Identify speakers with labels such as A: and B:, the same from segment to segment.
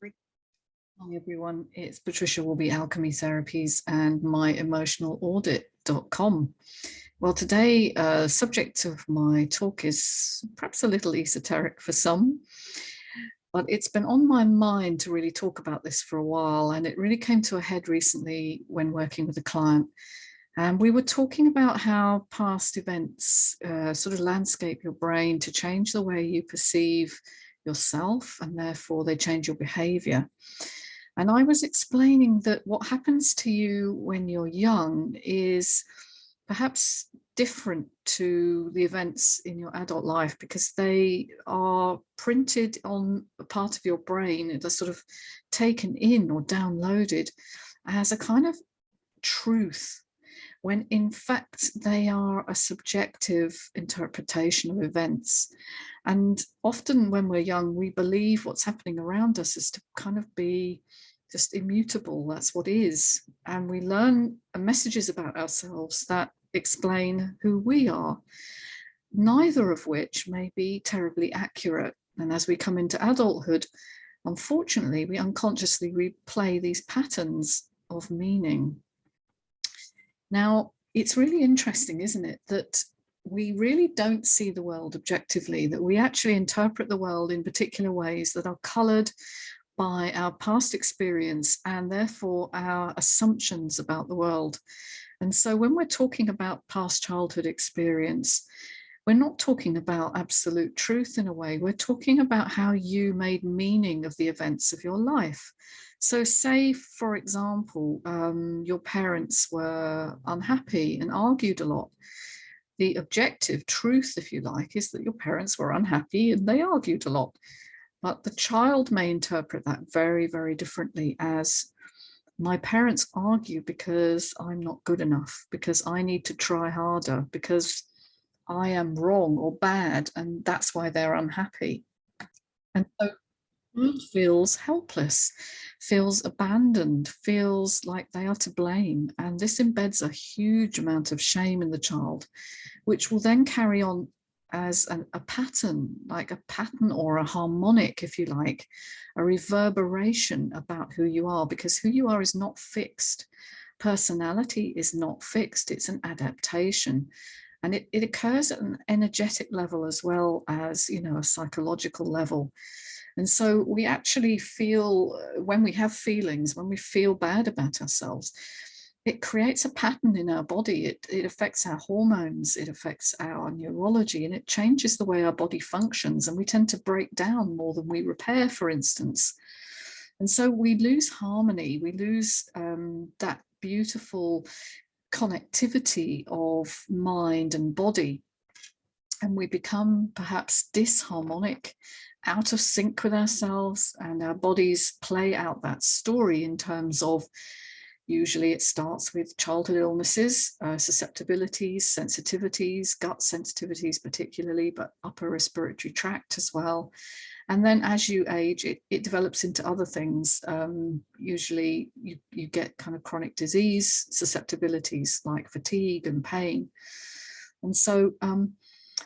A: Hi everyone, it's Patricia Warby, Alchemy Therapies and myemotionalaudit.com. Well, today, subject of my talk is perhaps a little esoteric for some, but it's been on my mind to really talk about this for a while, and it really came to a head recently when working with a client. And we were talking about how past events sort of landscape your brain to change the way you perceive yourself, and therefore they change your behavior. And I was explaining that what happens to you when you're young is perhaps different to the events in your adult life because they are printed on a part of your brain. They're sort of taken in or downloaded as a kind of truth, when in fact they are a subjective interpretation of events. And often when we're young, we believe what's happening around us is to kind of be just immutable. That's what is. And we learn messages about ourselves that explain who we are, neither of which may be terribly accurate. And as we come into adulthood, unfortunately, we unconsciously replay these patterns of meaning. Now, it's really interesting, isn't it, that we really don't see the world objectively, that we actually interpret the world in particular ways that are colored by our past experience and therefore our assumptions about the world. And so when we're talking about past childhood experience, we're not talking about absolute truth in a way. We're talking about how you made meaning of the events of your life. So say, for example, your parents were unhappy and argued a lot. The objective truth, if you like, is that your parents were unhappy and they argued a lot. But the child may interpret that very, very differently as, my parents argue because I'm not good enough, because I need to try harder, because I am wrong or bad, and that's why they're unhappy. And so child feels helpless, feels abandoned, feels like they are to blame. And this embeds a huge amount of shame in the child, which will then carry on as a pattern, like a pattern or a harmonic, if you like, a reverberation about who you are, because who you are is not fixed. Personality is not fixed, it's an adaptation. And it occurs at an energetic level as well as, you know, a psychological level. And so we actually feel, when we have feelings, when we feel bad about ourselves, it creates a pattern in our body. It affects our hormones, it affects our neurology, and it changes the way our body functions. And we tend to break down more than we repair, for instance. And so we lose harmony, we lose that beautiful connectivity of mind and body. And we become perhaps disharmonic, out of sync with ourselves, and our bodies play out that story in terms of, usually it starts with childhood illnesses, susceptibilities, sensitivities, gut sensitivities particularly, but upper respiratory tract as well. And then as you age, it develops into other things. Usually you get kind of chronic disease susceptibilities like fatigue and pain. And so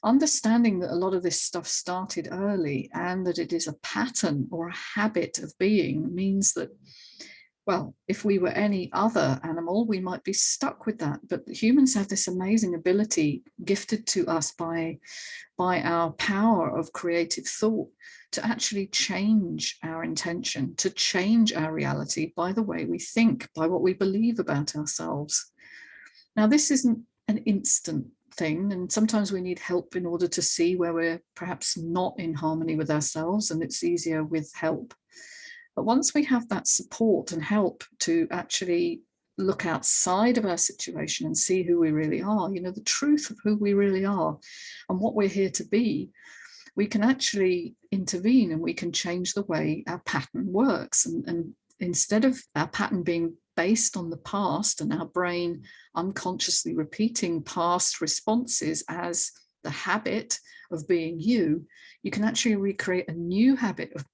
A: understanding that a lot of this stuff started early and that it is a pattern or a habit of being means that, well, if we were any other animal, we might be stuck with that. But humans have this amazing ability gifted to us by our power of creative thought to actually change our intention, to change our reality by the way we think, by what we believe about ourselves. Now, this isn't an instant thing, and sometimes we need help in order to see where we're perhaps not in harmony with ourselves, and it's easier with help. But once we have that support and help to actually look outside of our situation and see who we really are, you know, the truth of who we really are and what we're here to be, we can actually intervene and we can change the way our pattern works. And instead of our pattern being based on the past and our brain unconsciously repeating past responses as the habit of being you, you can actually recreate a new habit of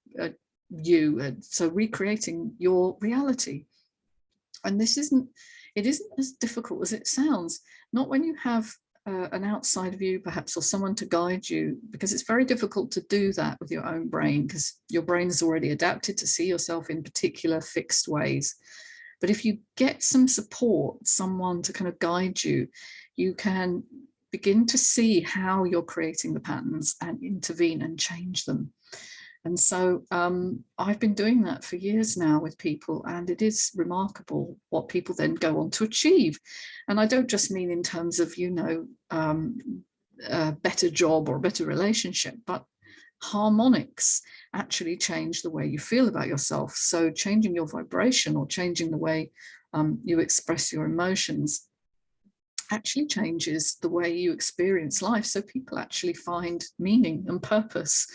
A: you. So recreating your reality. And it isn't as difficult as it sounds. Not when you have an outside view perhaps, or someone to guide you, because it's very difficult to do that with your own brain, because your brain is already adapted to see yourself in particular fixed ways. But if you get some support, someone to kind of guide you, you can begin to see how you're creating the patterns and intervene and change them. And so I've been doing that for years now with people, and it is remarkable what people then go on to achieve. And I don't just mean in terms of, a better job or a better relationship, but harmonics actually change the way you feel about yourself. So changing your vibration or changing the way you express your emotions actually changes the way you experience life. So people actually find meaning and purpose,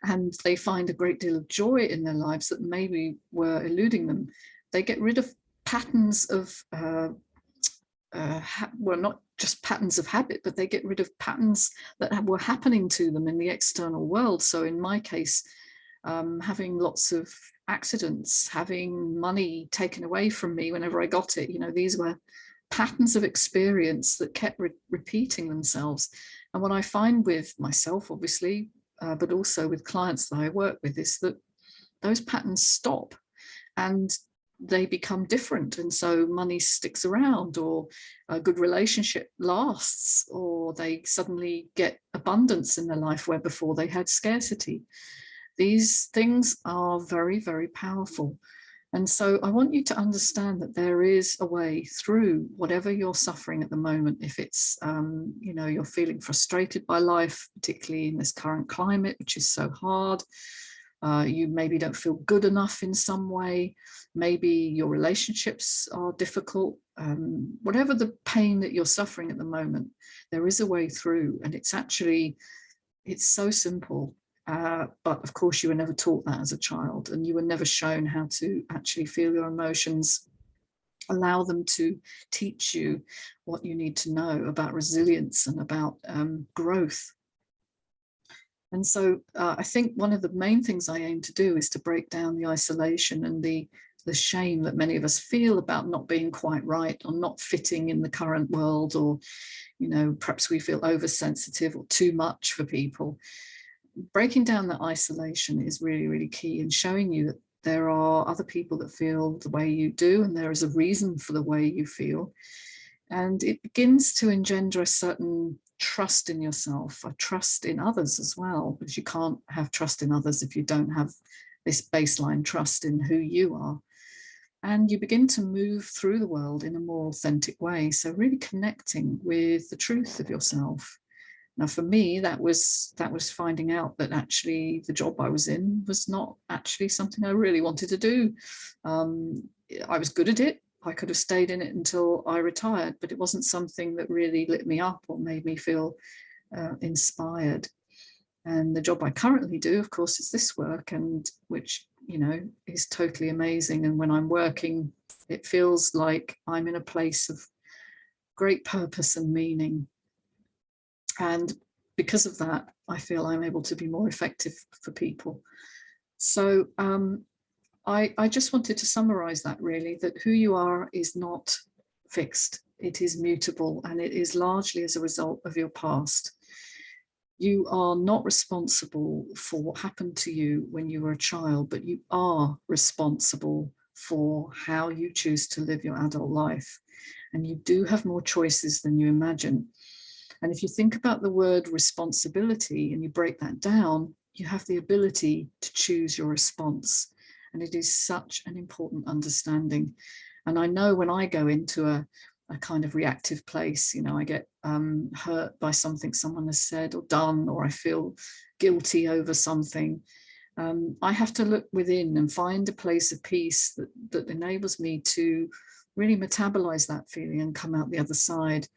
A: and they find a great deal of joy in their lives that maybe were eluding them. They get rid of patterns of, well, not just patterns of habit, but they get rid of patterns that were happening to them in the external world. So in my case, having lots of accidents, having money taken away from me whenever I got it, these were patterns of experience that kept repeating themselves. And what I find with myself, obviously, but also with clients that I work with, is that those patterns stop and they become different. And so money sticks around, or a good relationship lasts, or they suddenly get abundance in their life where before they had scarcity. These things are very, very powerful. And so I want you to understand that there is a way through whatever you're suffering at the moment. If it's, you're feeling frustrated by life, particularly in this current climate, which is so hard. You maybe don't feel good enough in some way. Maybe your relationships are difficult. Whatever the pain that you're suffering at the moment, there is a way through. And it's so simple. But of course, you were never taught that as a child, and you were never shown how to actually feel your emotions, allow them to teach you what you need to know about resilience and about growth. And so I think one of the main things I aim to do is to break down the isolation and the shame that many of us feel about not being quite right, or not fitting in the current world, or, perhaps we feel oversensitive or too much for people. Breaking down that isolation is really, really key, and showing you that there are other people that feel the way you do, and there is a reason for the way you feel. And it begins to engender a certain trust in yourself, a trust in others as well, because you can't have trust in others if you don't have this baseline trust in who you are. And you begin to move through the world in a more authentic way. So really connecting with the truth of yourself. Now, for me, that was finding out that actually the job I was in was not actually something I really wanted to do. I was good at it. I could have stayed in it until I retired, but it wasn't something that really lit me up or made me feel inspired. And the job I currently do, of course, is this work, and which, is totally amazing. And when I'm working, it feels like I'm in a place of great purpose and meaning. And because of that, I feel I'm able to be more effective for people. So I just wanted to summarize that, really, that who you are is not fixed. It is mutable, and it is largely as a result of your past. You are not responsible for what happened to you when you were a child, but you are responsible for how you choose to live your adult life. And you do have more choices than you imagine. And if you think about the word responsibility and you break that down, you have the ability to choose your response. And it is such an important understanding. And I know when I go into a kind of reactive place, I get hurt by something someone has said or done, or I feel guilty over something. I have to look within and find a place of peace that enables me to really metabolize that feeling and come out the other side.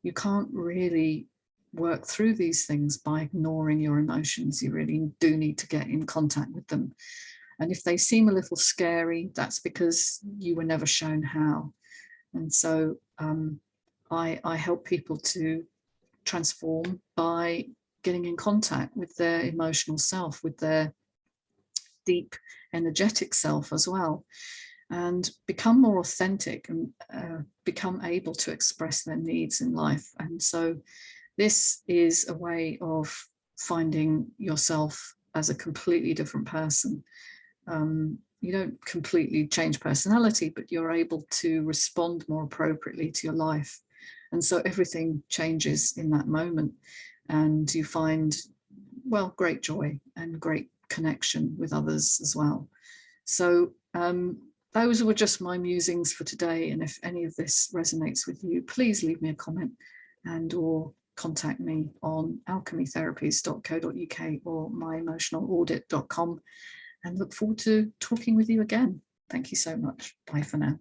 A: You can't really work through these things by ignoring your emotions. You really do need to get in contact with them. And if they seem a little scary, that's because you were never shown how. And so I help people to transform by getting in contact with their emotional self, with their deep energetic self as well. and become more authentic and become able to express their needs in life. And so this is a way of finding yourself as a completely different person. You don't completely change personality, but you're able to respond more appropriately to your life. And so everything changes in that moment, and you find, well, great joy and great connection with others as well. So those were just my musings for today. And if any of this resonates with you, please leave me a comment and or contact me on alchemytherapies.co.uk or myemotionalaudit.com, and look forward to talking with you again. Thank you so much. Bye for now.